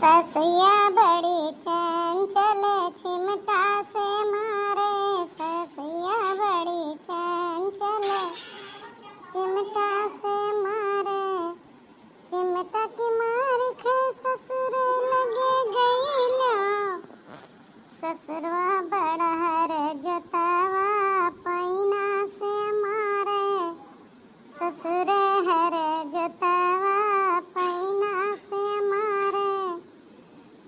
ससुया बड़ी चंचल चिमटा से मारे, ससुया बड़ी चंचल चिमटा से मारे, चिमटा की मार खे ससुर लगे गईला, ससुरवा बड़ा हर जोतावा पैना से मारे, ससुर हर जोतावा पैना से मारे,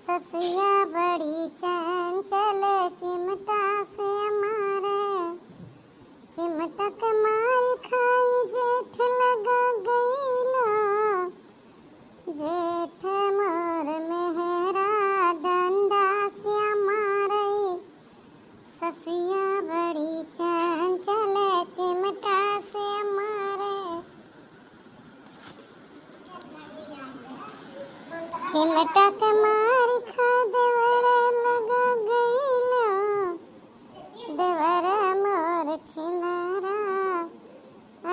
ससुया बड़ी चंचल चिमटा से मारे, चिमटा के मार खाई जेठ लगा गईला, जेठ मोर मेहरा डंडा से मारे, ससुया बड़ी चंचल चिमटा से मारे, चिमटा के मार खा देवरे लगा गईला, देवरा मोर छिनारा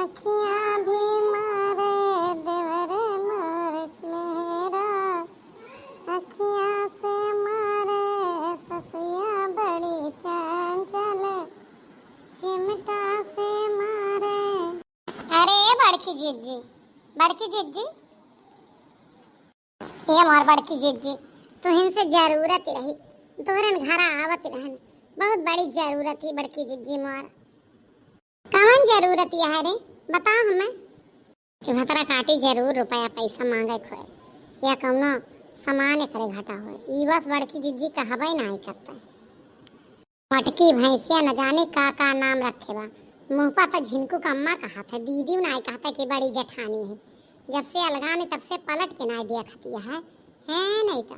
अखियां भी मारे, देवरे मोर मेरा अखियां से मारे, ससुया बड़ी चंचल चिमटा से मारे। अरे बड़की जीजी, बड़की जीजी, ये मोर बड़की जीजी, तुहिन से जरूरत रही, तोहरन घरा आवत रहन, बहुत बड़ी जरूरत ही बड़की जीजी मोर। कौन जरूरत यह रे, बताओ हमें। कि भतरा काटी जरूर रुपया पैसा मांगे खोए, या कौनो सामान करे घटा होए, ई बस बड़की जीजी कहबे नहीं करता। मटकी भैंसिया न जाने का नाम रखे बा, मुँह पर तो झिनकू का अम्मा कहा था, दीदी नहीं कहता कि बड़ी जेठानी है। जब से अलगाने तब से पलट के ना दिया खतिया है नहीं तो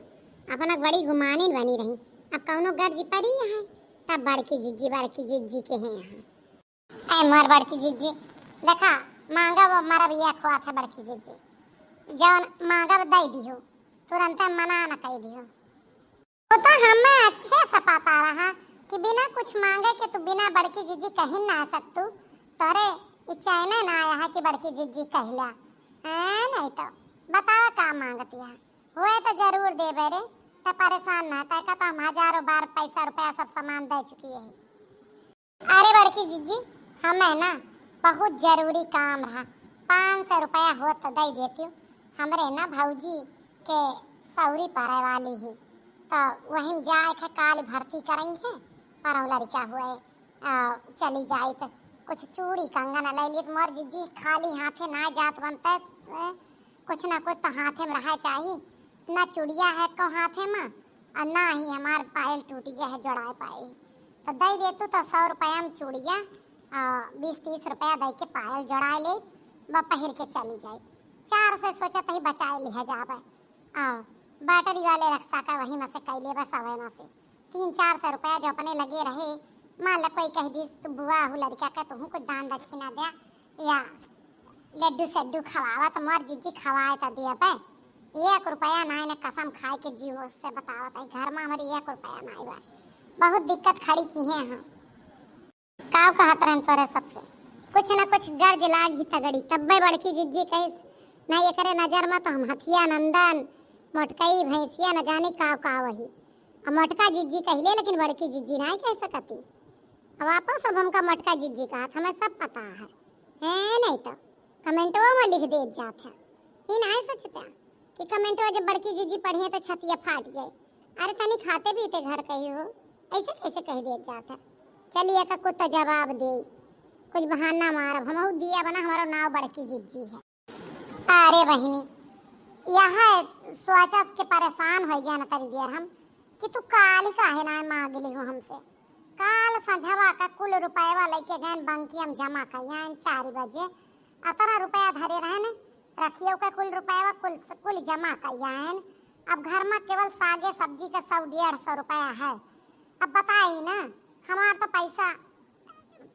अपना बड़ी गुमानी बनी रही। अब कौनो गर्ज पड़ी है तब बड़की जिज्जी के हैं यहाँ। ऐ मोर बड़की जिज्जी देखा, मांगा वो मरा बिया खुआ था बड़की जिज्जी, जौन मांगा वो दई दियो, तुरंत मना न कही दियो। वो तो हमें अच्छे से पता रहा कि बिना कुछ मांगे के तू बिना बड़की जिज्जी कहीं ना आ सकतू, तोरे इच्छाएं ना आया है कि बड़की जिज्जी कहला नहीं तो बताओ का मांगती है, हुए तो जरूर दे बेरे, तो परेशान ना था का, तो हम हजारों बार पैसा रुपया सब सामान दे चुकी है। अरे बड़की जीजी हमें ना बहुत जरूरी काम रहा, 500 रुपया हो तो दे देती हूँ, हमरे ना भौजी के सौरी परे वाली ही, तो वहीं जाए के काल भर्ती करेंगे, पर लड़का हुए चली जाए तो कुछ चूड़ी कंगन ले लिए, मोर जीजी खाली हाथे ना जात बनता, कुछ ना कुछ तो हाथे में रहा चाहिए, ना चूड़िया है को हाथे में और ना ही हमार पायल टूट गया है जोड़ाए पाए, तो दे देतू तो 100 रुपया में चूड़िया 20-30 रुपया दे के पायल जोड़ा ले, वह पहिर के चली जाए। 4 से सोचा तो ही बचाए लिया जावे, बैटरी वाले रक्षा का वही में से कैले बस अवे में से 300-400 रुपया जो अपने लगे रहे, मान लो कोई कह दी तू बुआ हो लड़का का, तुम कुछ दान दक्षिणा दे या लड्डू सड्डू खवावा, तो मोर जीजी खवाए तो दिया पे 1 रुपया ना ने कसम खाए के जीव से बतावत है, घर में हमारी 1 रुपया ना हुआ, बहुत दिक्कत खड़ी की है। हाँ काव कहत रहन तोरे सबसे कुछ ना कुछ गर्ज लाग ही तगड़ी, तब बड़की जीजी कही नहीं ये करे नजर में तो हम हथिया नंदन मोटकई भैंसिया न जाने काव वही, अब मोटका जीजी कहले लेकिन बड़की जीजी नहीं कह सकती। अब आपो सब हमका मोटका जीजी कहा, हमें सब पता है नहीं तो कमेंटों में लिख दे जाते हैं, ये नहीं सोचते कि कमेंटों जब बड़की जीजी पढ़िए तो छतिया फाट जाए, अरे तनी खाते पीते घर कही हो, ऐसे कैसे कह दे जाते। चलिए का कुछ तो जवाब दे, कुछ बहाना मारब, हम दिया बना हमारा नाव बड़की जीजी है। अरे बहिनी यह सोचा के परेशान हो गया ना तरी देर हम कि तू काली काहे ना मांग ली हो हमसे, काल संझवा का कुल रुपया लेके गए बंकी हम जमा करिए 4 बजे, अतरा रुपया धरे रहने रखियो का कुल रुपया कुल जमा करिए। अब घर में केवल सागे सब्जी का 100-150 रुपया है। अब बताइए ना, हमारा तो पैसा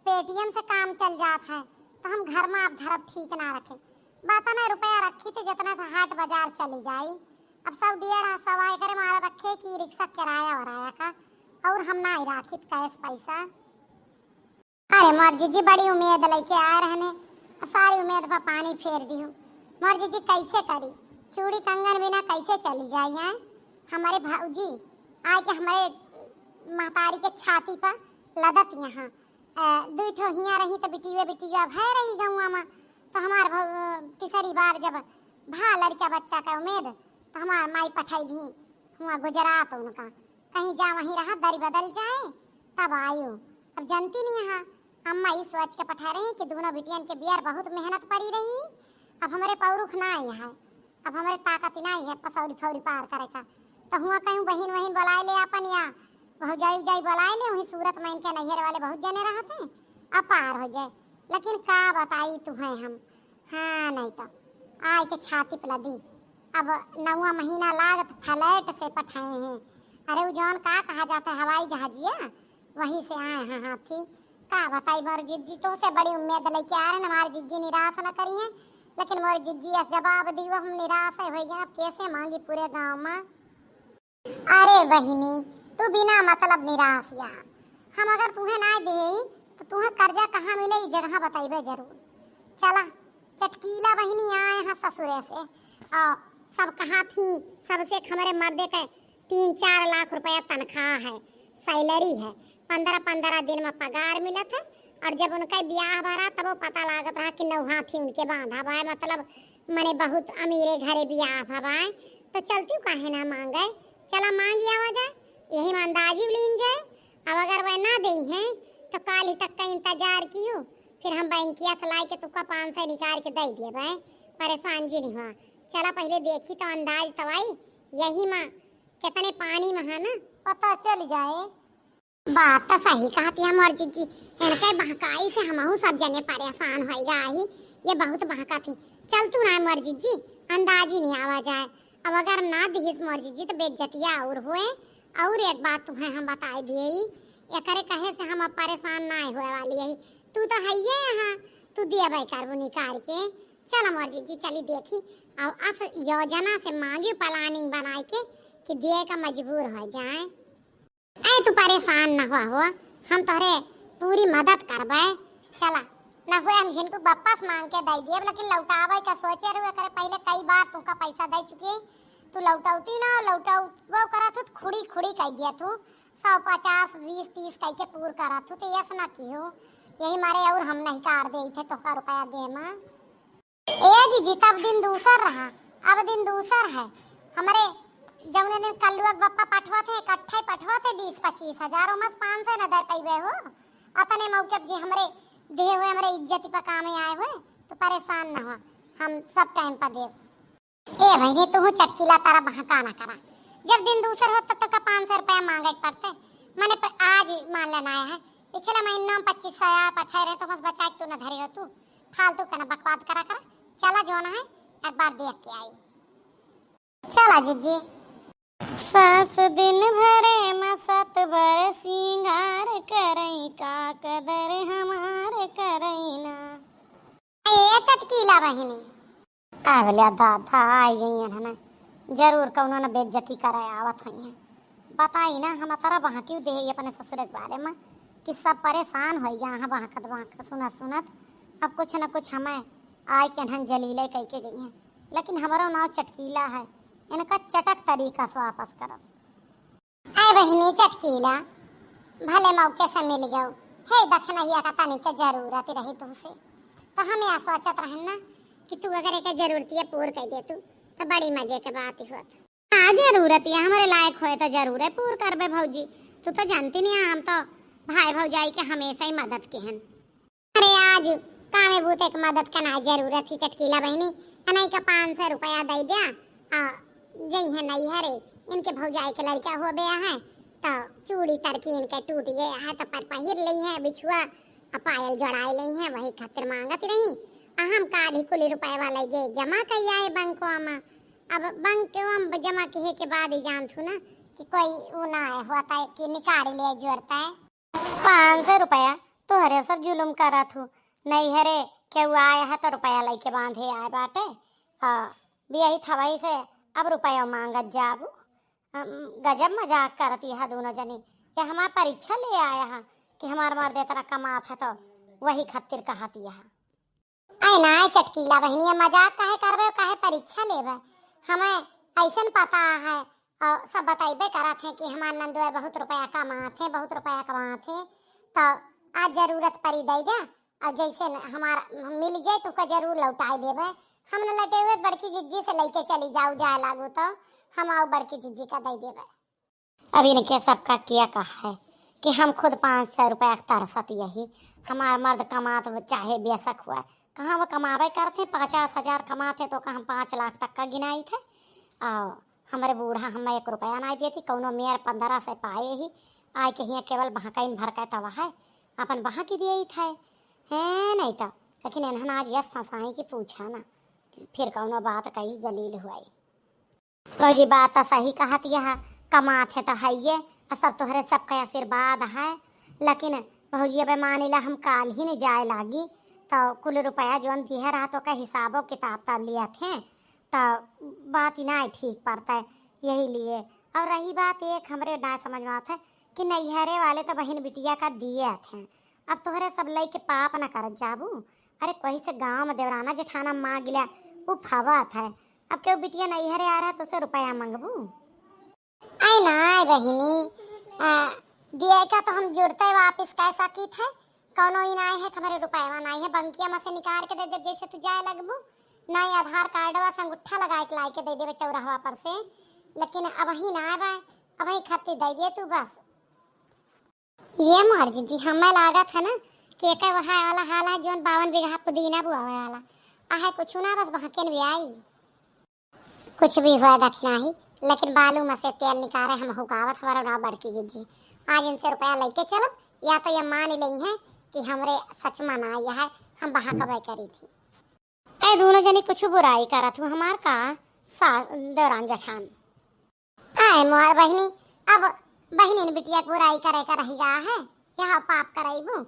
पेटीएम से काम चल जाता है, तो हम घर में अब धरब ठीक ना रखे, बात ना रुपया रखी थी जितना से हाट बाजार चली जाई, अब 100-150 करे मारा रखे कि रिक्शा किराया वराया का, और हम ना राखित कैश पैसा। अरे मोर जीजी बड़ी उम्मीद लेके आए रहने, सारी उम्मीद पर पानी फेर दी हूँ। मोर जीजी कैसे करी, चूड़ी कंगन बिना कैसे चली जाए हैं, हमारे भाऊजी आए के हमारे महतारी के छाती पर लदत यहाँ दू ठो हियाँ रही तो बिटिया भय रही गौआ में। तो हमार तीसरी बार जब भा लड़का बच्चा का उम्मीद तो हमार माई पठाई दी हुआ गुजरात उनका, कहीं जा वहीं रहा दरी बदल जाए तब आयो। अब जानती नहीं यहाँ अम्मा ये सोच के पठा रही कि दोनों बिटियन के बियार बहुत मेहनत पड़ी रही। अब हमारे पौरुख ना है, अब हमारे ताकत नहीं है पसौरी फौरी पार करे का। तो हुआ कहीं बहन वहीन बुलाए ले अपन या भौजाई उजाई बुलाए ले, वहीं सूरत में इनके नैहर वाले बहुत जने रहते अब पार हो जाए। लेकिन का बताई तुम्हें हम, हाँ नहीं तो आय के छाती पे लदी। अब 9वां महीना लागत फ्लैट से पठाए हैं। अरे वो जौन का कहा जाता है हवाई जहाजिया, वहीं से आए हैं हाथी। का बताई मोर जिज्जी तो से बड़ी उम्मीद लेके आ रहे हैं हमारी जिज्जी निराश न करिए। लेकिन मोर जिज्जी जवाब दी हम निराश हो गए। अब कैसे मांगी पूरे गांव में। अरे बहिनी तू बिना मतलब निराश या, हम अगर तुम्हें ना दे तो तुम्हें कर्जा कहाँ मिले ये जगह बताइबे जरूर। चला चटकीला बहिनी आए हैं ससुरे से और सब कहा थी सबसे हमारे मर्दे के 3-4 लाख रुपया तनख्वाह है, सैलरी है, 15-15 दिन में पगार मिलत है। और जब उनका ब्याह भरा तब वो पता लागत रहा कि नौहा थी उनके बांधा भाई, मतलब मने बहुत अमीरे घरे ब्याह भवाए। तो चलती काहे ना मांगे, चला मांगी आवा जाए, यही में अंदाजी लीन जाए। अब अगर वह ना दी है तो काल ही तक का इंतजार कियो, फिर हम बैंकिया से लाई के तुका 500 निकाल के दे दिए भाई, परेशान जी नहीं हुआ। चला पहले देखी तो अंदाज तवाई यही माँ कितने पानी में है ना पता चल जाए। बात तो सही कहती है मोर जीजी, इनके बहकाई से हमहू सब जने परेशान हो गए। ये बहुत बहका थी। चल तू ना मोर जीजी अंदाज ही नहीं आवा जाए। अब अगर ना दिहिस मोर जीजी तो बेइज्जतिया और हुए। और एक बात तुम्हें हम बता दिए, एकरे कहे से हम अब परेशान ना होए वाली है। तू तो है ये यहाँ तू दिया भाई करबो निकाल के। चल मोर जीजी चली देखी और अस योजना से मांगी प्लानिंग बनाए के कि दिए का मजबूर हो जाए। ऐ तू परेशान न हो, हम तोरे पूरी मदद करबे। चला न हुए हम जिनको वापस मांग के दे दिए, लेकिन लौटावे का सोचे रहे करे पहले कई बार तुमका पैसा दे चुके। तू लौटाउती ना लौटाउ वो करा तू खुड़ी खुड़ी कह दिया तू 100 50 20 30 कह के पूर करा तू तो यस ना कियो। यही मारे और हम नहीं कार दे थे तो का रुपया दे मां। ए जी तब दिन दूसर रहा, अब दिन दूसर है। हमारे जौने दिन कल्लुआ बप्पा पठवा थे इकट्ठे पठवा थे 20-25 हजार में 500 न दे पैबे हो। अतने मौके जी हमरे दे हुए हमरे इज्जत पर काम आए हुए तो परेशान न हो, हम सब टाइम पर दे। ए भाई तू चटकीला तारा बहका ना करा। जब दिन दूसर हो तब तक का 500 रुपया मांगे पड़ते। मैंने आज मान लेना है, पिछले महीना में 25,000 पठाए रहे तो बस बचा के तू न धरे हो। तू फालतू का न बकवाद करा कर। चला जो ना है एक बार देख के आई। चला जीजी। सास दिन भरे मसत बर सिंगार करई का कदर हमार करई ना। ए चटकीला बहिनी आवले दादा आई गई है ना, जरूर कौनो न बेइज्जती कराए आवत है। बताई ना हम तरह वहाँ क्यों दे अपने ससुर के बारे में कि सब परेशान हो गया यहाँ वहाँ सुनत सुनत। अब कुछ न कुछ हमें आय के ढंग जलीले कह के गई हैं, लेकिन हमारा नाव चटकीला है, इनका चटक तरीका से वापस करो। ऐ बहिनी चटकीला भले मौके से मिल गयो हे दखनहिया का तनी के जरूरत रही तुमसे तो हम यह सोचत रहन ना कि तू अगर एक जरूरत है पूर कर दे तू तो बड़ी मजे के बात ही होत। हाँ जरूरत है हमारे लायक होए तो जरूर है पूर करबे भौजी। तू तो जानती नहीं हम तो भाई भौजाई के हमेशा ही मदद के हैं। अरे आज कामे बूते के मदद करना जरूरत ही चटकीला बहनी। नहीं का 500 रुपया दे दिया जई है नहीं हरे इनके भौजाई के लड़का हो गया है तो चूड़ी तड़की इनके टूट गया है तो पर पहिर ली है बिछुआ पायल जड़ाई ली है वही खातिर मांगत रही। हम काली कुली रुपए वाला ये जमा कई आए बैंकों में। अब बैंक में जमा किए के बाद ही जान थू ना कि कोई वो ना होता है कि निकाल ले जोड़ता है 500 रुपया तो हरे सब जुलुम करा थू नहीं हरे क्या आया है तो रुपया लेके बांधे आए बाटे भी यही था वही से अब रुपया मांगत जाबू। गजब मजाक करती है दोनों जनी कि हमारा परीक्षा ले आया है कि हमार मर्द इतना कमा था तो वही खातिर कहती है। आई ना चटकीला बहनी मजाक काहे करबे काहे परीक्षा लेबे। हमें ऐसन पता है और सब बताइबे करा थे कि हमार नंदुआ बहुत रुपया कमाथे, बहुत रुपया कमाथे, तो आज जरूरत पड़ी दे दे, और जैसे हमारा मिल जाए तो जरूर लौटाई देवे। हम न लटे हुए बड़की जिज्जी से लेके चली जाओ, जाए लागू तो हम आओ बड़की जिज्जी का दे देवे। अभी ने क्या सबका किया कहा है कि हम खुद 500 रुपया तरसत यही, हमारा मर्द कमात चाहे बेशक हुआ, कहाँ वो कमावे करते 50,000 कमाते तो कहाँ 5 लाख तक का गिनाई थे। और हमारे बूढ़ा हमें 1 रुपया नहीं देती, कौनो मेयर 15 से पाए ही आए के हियाँ केवल बहाकइन भर का तवा है अपन बहा की दिए थे है नहीं तो। लेकिन इन्हन आज यस फंसाई कि पूछा ना, फिर कौनो बात कही जलील हुई। तो जी बात तो सही कहत यह कमाते तो है ये, सब तोहरे सबका आशीर्वाद है। लेकिन भौजी अब मान ला हम काल ही नहीं जाए लागी तो कुल रुपया जो दिया रहा तो का हिसाबों किताब तब लिया थे, तो बात ही ना ठीक पड़ता है यही लिए। और रही बात एक हमरे ना समझ में आता है कि नैहरे वाले तो बहन बिटिया का दिए थे, अब तोहरे सब लई के पाप न कर जाबू। अरे कोई से गाँव में देवराना जेठाना माँ गिला वो फवात है, अब क्यों बिटिया नैहरे आ रहा तो उसे रुपया मंगबू। आई ना बहिनी दिए का तो हम जुड़ते वापिस कैसा की थे, कौनो ही ना है हमारे रुपया नहीं है, बंकिया में से निकाल के दे दे जैसे तू जाए लगबू, ना ही आधार कार्ड वा संगुठा लगा के लाई के दे देवे चौराहा पर से। लेकिन अब ही ना आवे, अब ही खत्ती दे दे तू बस। ये मर्जी जी हमें लागत है ना कि एक वहाँ वाला हाल है जोन 52 बीघा पुदीना बुआवे वाला आहे, कुछ ना बस बहकेन भी आई कुछ भी हुआ दक्षिणा ही। लेकिन बालू में से तेल निकाले हम हुकावत हमारा ना बड़की जी आज इनसे रुपया लेके चलो, या तो ये मान ली है कि हमरे सच में ना आया है हम बहा कबाई करी थी। ऐ दोनों जनी कुछ बुराई करा तू हमार का दौरान जठान आए मोर बहनी, अब बहनी ने बिटिया को बुराई करे का रही गा है, यहाँ पाप कराइबू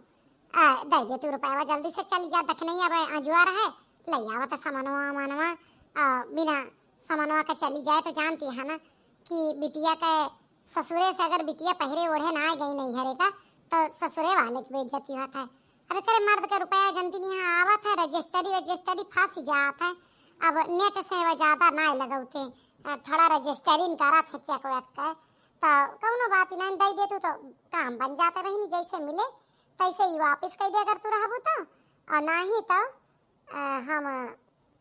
दे दे तू रुपया जल्दी से चल जा, दख नहीं अब अजुआ रहे ले आवा तो सामानवा मानवा बिना सामानवा का चली जाए तो जानती है ना कि बिटिया के ससुरे से अगर बिटिया पहरे ओढ़े ना गई नहीं हरे का तो ससुरे वाले की बेइज्जती होता है। अरे करे मर्द का रुपया जनती नहीं आवत है, रजिस्टरी फांसी जाता है। अब नेट से वो ज्यादा ना लगौते, थोड़ा रजिस्टरी करा थे चेक वेक का तो कौनो बात नहीं दे दे तो काम बन जाता बहनी, जैसे मिले तैसे ही वापस कर दे अगर तू रहबू तो, और ना ही तो हम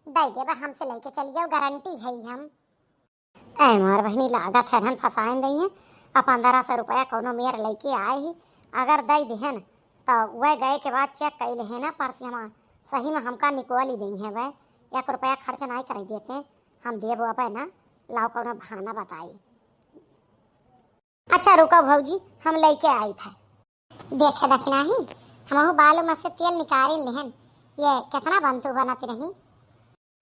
दे देबा, हमसे लेके चली जाओ गारंटी है हम। ऐ मोर बहनी लागत है धन फसाइन दई है, अब 1500 रुपया कोनो मेयर लेके आए ही अगर दे दिहन तो वह गए के बाद चेक कर ले ना पर से हम सही में हमका निकल ही दी है, वह 1 रुपया खर्च नहीं कर देते हम देव अब ना लाओ कोनो बहाना बताई। अच्छा रुको भौजी हम लेके आई थे, देखे दक्षिणा ही हम बालू में से तेल निकाल लेहन, ये कितना बनतू बनाती रही।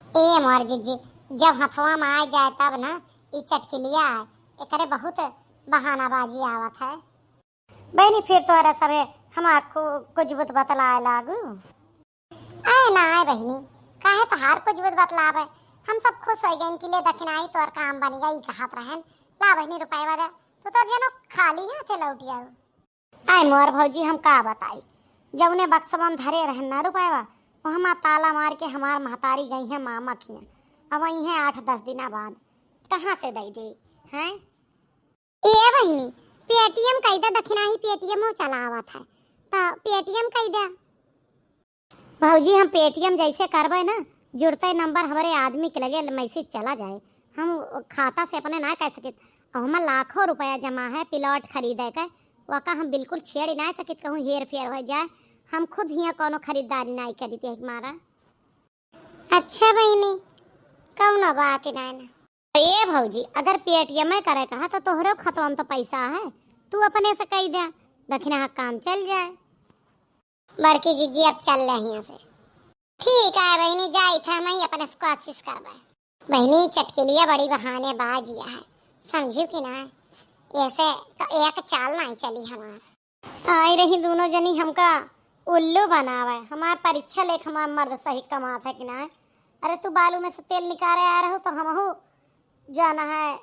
ए मोर जी जब हथवा में आ जाए तब ना ये चटकिलिया एकरे बहुत बहानाबाजी आवत है बहनी, फिर तो अरे सबे हमको कुछ बुत बतलाए लागू। आए ना आए बहनी काहे तो हार कुछ बुत बतलावे, हम सब खुश हो गए कि ले दक्षिणाई तो और काम बन गई कहत रहन। ला बहनी रुपया वाला तो जनो खाली हाथे लौट आओ। आए मोर भौजी हम का बताई, जब उन्हें बक्सवा में धरे रहन ना रुपया वो हम ताला मार के हमार महतारी गई है मामा खिया, अब वही है 8-10 दिन बाद कहाँ से दे दे हैं। ए बहनी पेटीएम कही दे दक्षिणा ही पेटीएम हो चलावा था तो पेटीएम कही दे भौजी, हम पेटीएम जैसे करबे ना जुड़ते नंबर हमारे आदमी के लगे मैसेज चला जाए, हम खाता से अपने ना कह सके, हम लाखों रुपया जमा है प्लॉट खरीदे के वका हम बिल्कुल छेड़ ना सकित कहूँ हेर फेर हो जाए, हम खुद ही कोनो खरीदारी नहीं करी थी हमारा। अच्छा बहनी कौनो बात नहीं। ये भौजी अगर पेटीएम में करे कहा तो तोहरे खतवा में तो पैसा है, तू अपने से कही दे दक्षिणा काम चल जाए। बड़की जीजी अब चल रही यहाँ से, ठीक है बहनी जाई था मैं अपने से कोशिश करवा। बहनी चटकिलिया बड़ी बहाने बाजिया है समझू कि ना, ऐसे एक चाल नहीं चली हमारा। आई रही दोनों जनी हमका उल्लू बनावे, हमारे परीक्षा लेख हमारा मर्द सही कमाता है कि ना। अरे तू बालू में से तेल निकाले आ रहे हो तो हम हो जाना है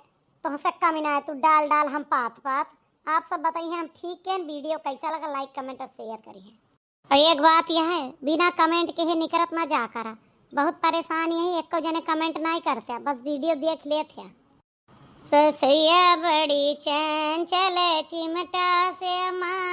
तो हमसे कमी ना है, तू डाल डाल हम पात पात। आप सब बताइए हम ठीक है, वीडियो कैसा लगा लाइक कमेंट और शेयर करिए। और एक बात यह है बिना कमेंट के ही निकलत ना जा करा, बहुत परेशान यही एक को जने कमेंट नहीं करते, बस वीडियो देख लेते। ससैया बड़ी चंचल चिमटा से माँ